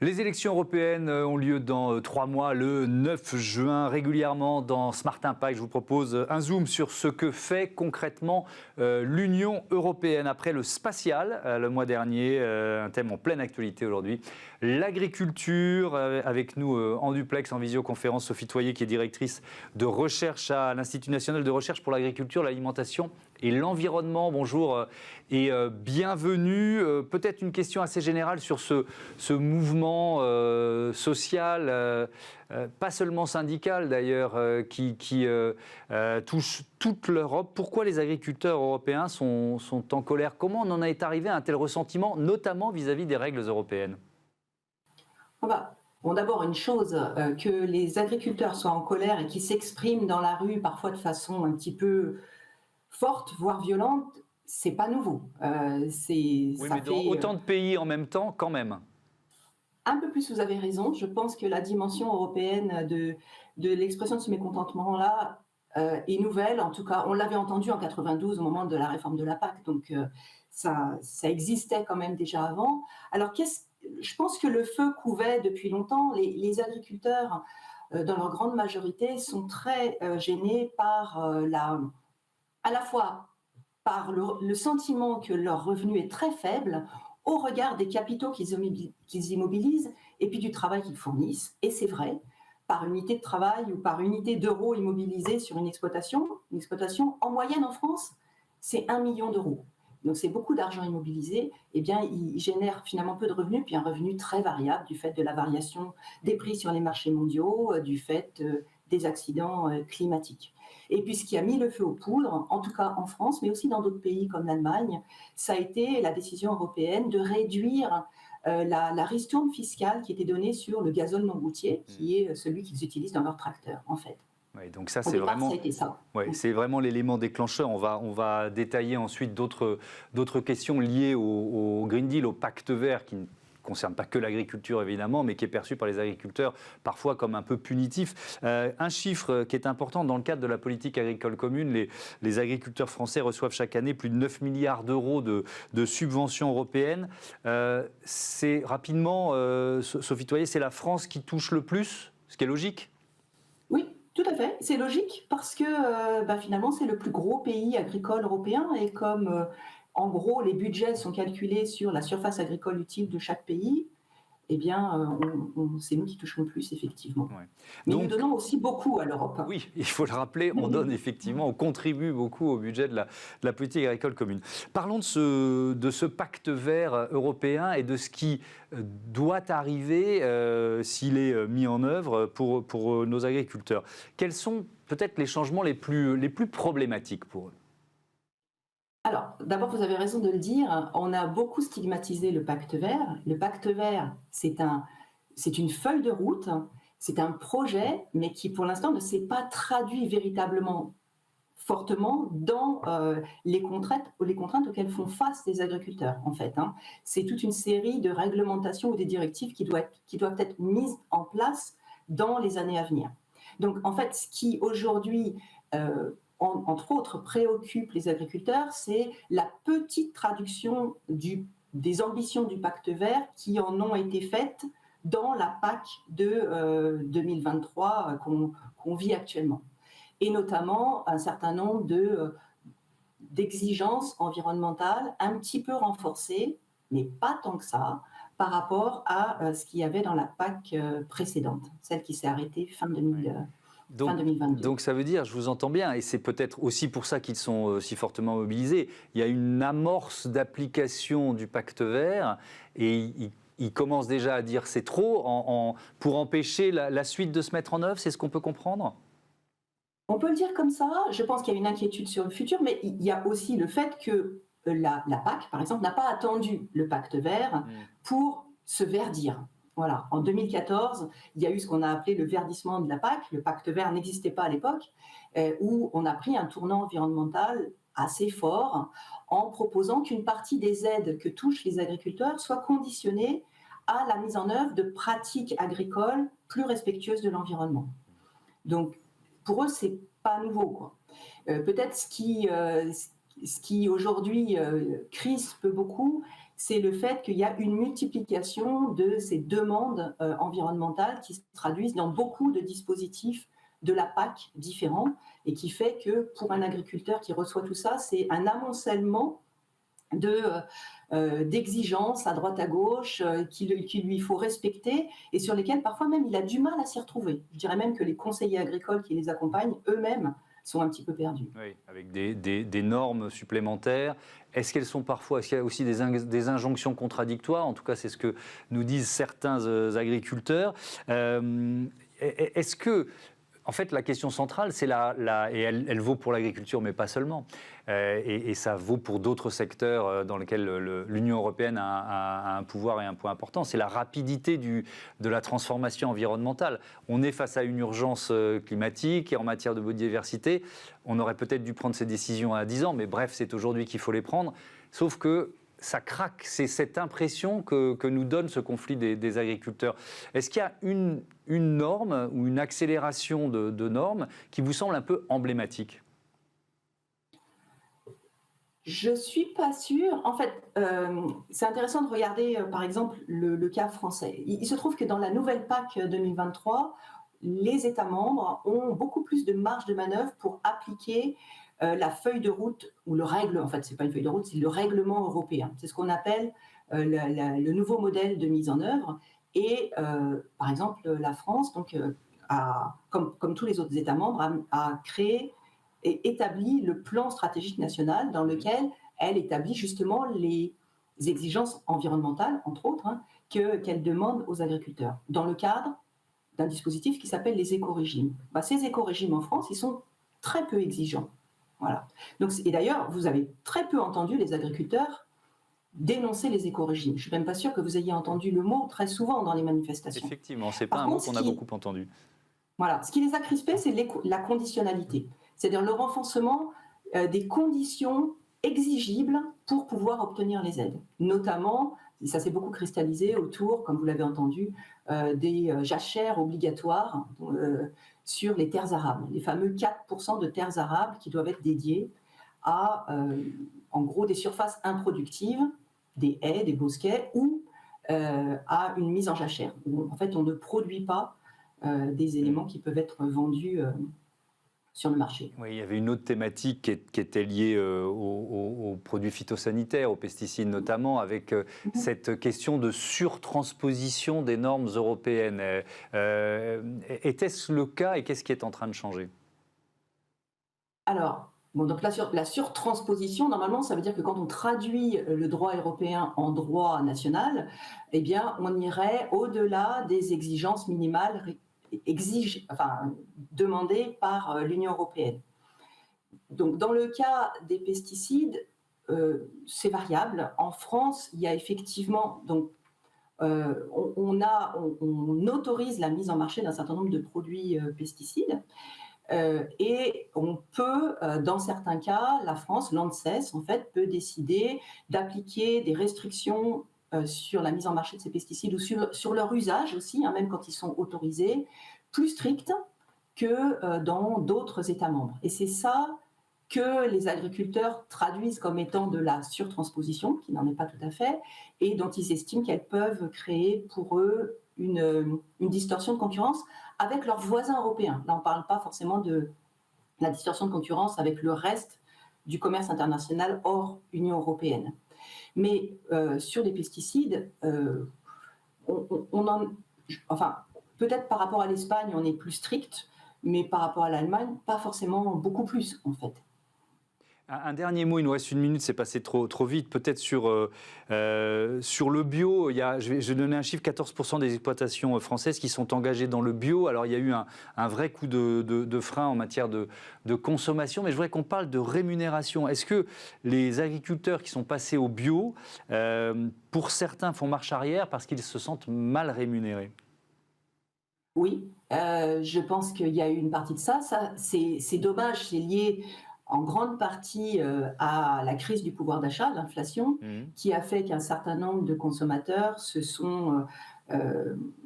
Les élections européennes ont lieu dans 3 mois, le 9 juin. Régulièrement dans Smart Impact, je vous propose un zoom sur ce que fait concrètement l'Union européenne. Après le spatial, le mois dernier, un thème en pleine actualité aujourd'hui, l'agriculture. Avec nous en duplex, en visioconférence, Sophie Toyer, qui est directrice de recherche à l'Institut national de recherche pour l'agriculture, l'alimentation et l'environnement. Bonjour et bienvenue. Peut-être une question assez générale sur ce mouvement social, pas seulement syndical d'ailleurs, qui touche toute l'Europe. Pourquoi les agriculteurs européens sont en colère? Comment on en est arrivé à un tel ressentiment, notamment vis-à-vis des règles européennes? Bon, d'abord, une chose, que les agriculteurs soient en colère et qu'ils s'expriment dans la rue, parfois de façon un petit peu forte, voire violente, c'est pas nouveau. Oui, mais dans autant de pays en même temps, quand même. Un peu plus, vous avez raison. Je pense que la dimension européenne de l'expression de ce mécontentement-là est nouvelle. En tout cas, on l'avait entendu en 92 au moment de la réforme de la PAC, donc ça existait quand même déjà avant. Alors, je pense que le feu couvait depuis longtemps. Les agriculteurs, dans leur grande majorité, sont très gênés par à la fois par le sentiment que leur revenu est très faible au regard des capitaux qu'ils immobilisent et puis du travail qu'ils fournissent. Et c'est vrai, par unité de travail ou par unité d'euros immobilisés sur une exploitation en moyenne en France, c'est 1 million d'euros. Donc c'est beaucoup d'argent immobilisé, eh bien il génère finalement peu de revenus, puis un revenu très variable du fait de la variation des prix sur les marchés mondiaux, du fait des accidents climatiques. Et puis ce qui a mis le feu aux poudres, en tout cas en France, mais aussi dans d'autres pays comme l'Allemagne, ça a été la décision européenne de réduire la ristourne fiscale qui était donnée sur le gazole non routier, qui est celui qu'ils utilisent dans leurs tracteurs, en fait. Oui, donc ça, c'est vraiment, c'est vraiment l'élément déclencheur. On va détailler ensuite d'autres questions liées au Green Deal, au pacte vert, qui ne concerne pas que l'agriculture évidemment, mais qui est perçu par les agriculteurs parfois comme un peu punitif. Un chiffre qui est important dans le cadre de la politique agricole commune, les agriculteurs français reçoivent chaque année plus de 9 milliards d'euros de subventions européennes. C'est rapidement, Sophie Toyer, c'est la France qui touche le plus, ce qui est logique? Oui, tout à fait. C'est logique parce que finalement, c'est le plus gros pays agricole européen et comme en gros, les budgets sont calculés sur la surface agricole utile de chaque pays, eh bien, c'est nous qui touchons le plus, effectivement. Ouais. Mais Donc, nous donnons aussi beaucoup à l'Europe. Oui, il faut le rappeler, on donne effectivement, on contribue beaucoup au budget de la politique agricole commune. Parlons de ce pacte vert européen et de ce qui doit arriver s'il est mis en œuvre pour nos agriculteurs. Quels sont peut-être les changements les plus problématiques pour eux? Alors, d'abord, vous avez raison de le dire, on a beaucoup stigmatisé le pacte vert. Le pacte vert, c'est une feuille de route, c'est un projet, mais qui pour l'instant ne s'est pas traduit véritablement fortement dans les contraintes auxquelles font face les agriculteurs, en fait. C'est toute une série de réglementations ou des directives qui doivent être mises en place dans les années à venir. Donc, en fait, ce qui aujourd'hui entre autres, préoccupe les agriculteurs, c'est la petite traduction des ambitions du pacte vert qui en ont été faites dans la PAC de 2023 qu'on vit actuellement. Et notamment un certain nombre d'exigences environnementales un petit peu renforcées, mais pas tant que ça, par rapport à ce qu'il y avait dans la PAC précédente, celle qui s'est arrêtée fin 2022. Donc ça veut dire, je vous entends bien, et c'est peut-être aussi pour ça qu'ils sont si fortement mobilisés, il y a une amorce d'application du pacte vert et ils commencent déjà à dire c'est trop pour empêcher la suite de se mettre en œuvre, c'est ce qu'on peut comprendre? On peut le dire comme ça, je pense qu'il y a une inquiétude sur le futur, mais il y a aussi le fait que la PAC, par exemple, n'a pas attendu le pacte vert pour se verdir. Voilà. En 2014, il y a eu ce qu'on a appelé le verdissement de la PAC. Le pacte vert n'existait pas à l'époque, où on a pris un tournant environnemental assez fort en proposant qu'une partie des aides que touchent les agriculteurs soit conditionnée à la mise en œuvre de pratiques agricoles plus respectueuses de l'environnement. Donc, pour eux, c'est pas nouveau, quoi. Peut-être ce qui aujourd'hui crispe beaucoup, c'est le fait qu'il y a une multiplication de ces demandes environnementales qui se traduisent dans beaucoup de dispositifs de la PAC différents et qui fait que pour un agriculteur qui reçoit tout ça, c'est un amoncellement d'exigences à droite à gauche qu'il lui faut respecter et sur lesquelles parfois même il a du mal à s'y retrouver. Je dirais même que les conseillers agricoles qui les accompagnent eux-mêmes sont un petit peu perdus. Oui, avec des normes supplémentaires. Est-ce qu'il y a aussi des injonctions contradictoires? En tout cas, c'est ce que nous disent certains agriculteurs. Est-ce que, en fait, la question centrale, c'est et elle vaut pour l'agriculture, mais pas seulement. Et ça vaut pour d'autres secteurs dans lesquels l'Union européenne a un pouvoir et un poids important. C'est la rapidité de la transformation environnementale. On est face à une urgence climatique et en matière de biodiversité. On aurait peut-être dû prendre ces décisions à 10 ans, mais bref, c'est aujourd'hui qu'il faut les prendre. Sauf que ça craque. C'est cette impression que nous donne ce conflit des agriculteurs. Est-ce qu'il y a une norme ou une accélération de normes qui vous semble un peu emblématique? Je ne suis pas sûre. En fait, c'est intéressant de regarder, par exemple, le cas français. Il se trouve que dans la nouvelle PAC 2023, les États membres ont beaucoup plus de marge de manœuvre pour appliquer la feuille de route, ou le règlement, en fait, ce n'est pas une feuille de route, c'est le règlement européen. C'est ce qu'on appelle le nouveau modèle de mise en œuvre. Et, par exemple, la France, donc, comme tous les autres États membres, a créé et établit le plan stratégique national dans lequel elle établit justement les exigences environnementales, entre autres, qu'elle demande aux agriculteurs, dans le cadre d'un dispositif qui s'appelle les éco-régimes. Ces éco-régimes en France, ils sont très peu exigeants. Voilà. Donc, et d'ailleurs, vous avez très peu entendu les agriculteurs dénoncer les éco-régimes. Je ne suis même pas sûre que vous ayez entendu le mot très souvent dans les manifestations. Effectivement, ce n'est pas un mot qu'on a beaucoup entendu. Voilà. Ce qui les a crispés, c'est la conditionnalité. C'est-à-dire le renforcement des conditions exigibles pour pouvoir obtenir les aides. Notamment, ça s'est beaucoup cristallisé autour, comme vous l'avez entendu, des jachères obligatoires sur les terres arables, les fameux 4% de terres arables qui doivent être dédiées à, en gros, des surfaces improductives, des haies, des bosquets, ou à une mise en jachère. En fait, on ne produit pas des éléments qui peuvent être vendus sur le marché. Oui, il y avait une autre thématique qui était liée aux produits phytosanitaires, aux pesticides notamment, avec cette question de surtransposition des normes européennes. Était-ce le cas et qu'est-ce qui est en train de changer? Alors, donc la surtransposition, normalement, ça veut dire que quand on traduit le droit européen en droit national, eh bien, on irait au-delà des exigences minimales demandées par l'Union européenne. Donc, dans le cas des pesticides, c'est variable. En France, il y a effectivement, donc, on autorise la mise en marché d'un certain nombre de produits pesticides. Et on peut, dans certains cas, la France, l'ANSES, en fait, peut décider d'appliquer des restrictions sur la mise en marché de ces pesticides ou sur leur usage aussi, même quand ils sont autorisés, plus strictes que dans d'autres États membres. Et c'est ça que les agriculteurs traduisent comme étant de la surtransposition, qui n'en est pas tout à fait, et dont ils estiment qu'elles peuvent créer pour eux une distorsion de concurrence avec leurs voisins européens. Là, on ne parle pas forcément de la distorsion de concurrence avec le reste du commerce international hors Union européenne. Mais sur les pesticides, peut-être par rapport à l'Espagne, on est plus strict, mais par rapport à l'Allemagne, pas forcément beaucoup plus, en fait. Un dernier mot, il nous reste une minute, c'est passé trop vite. Peut-être sur le bio, je vais donner un chiffre, 14% des exploitations françaises qui sont engagées dans le bio. Alors il y a eu un vrai coup de frein en matière de consommation, mais je voudrais qu'on parle de rémunération. Est-ce que les agriculteurs qui sont passés au bio, pour certains font marche arrière parce qu'ils se sentent mal rémunérés? Oui, je pense qu'il y a eu une partie de ça. C'est dommage, c'est lié en grande partie à la crise du pouvoir d'achat, l'inflation, qui a fait qu'un certain nombre de consommateurs se sont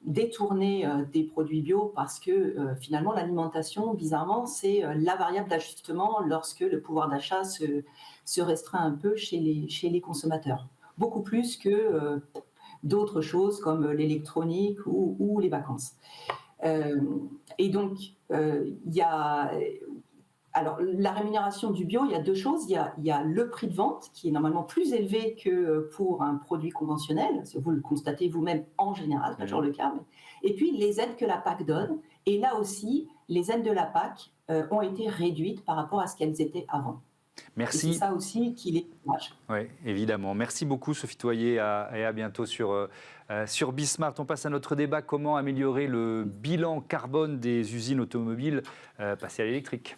détournés des produits bio parce que finalement l'alimentation, bizarrement, c'est la variable d'ajustement lorsque le pouvoir d'achat se restreint un peu chez les consommateurs. beaucoup plus que d'autres choses comme l'électronique ou les vacances. Et donc, il y a... Alors, la rémunération du bio, il y a deux choses. Il y a le prix de vente, qui est normalement plus élevé que pour un produit conventionnel. Vous le constatez vous-même en général, c'est pas toujours le cas. Et puis, les aides que la PAC donne. Et là aussi, les aides de la PAC ont été réduites par rapport à ce qu'elles étaient avant. Merci. Et c'est ça aussi qui les dommage. Oui, évidemment. Merci beaucoup, Sophie Toyer, et à bientôt sur Bismart. On passe à notre débat. Comment améliorer le bilan carbone des usines automobiles passées à l'électrique ?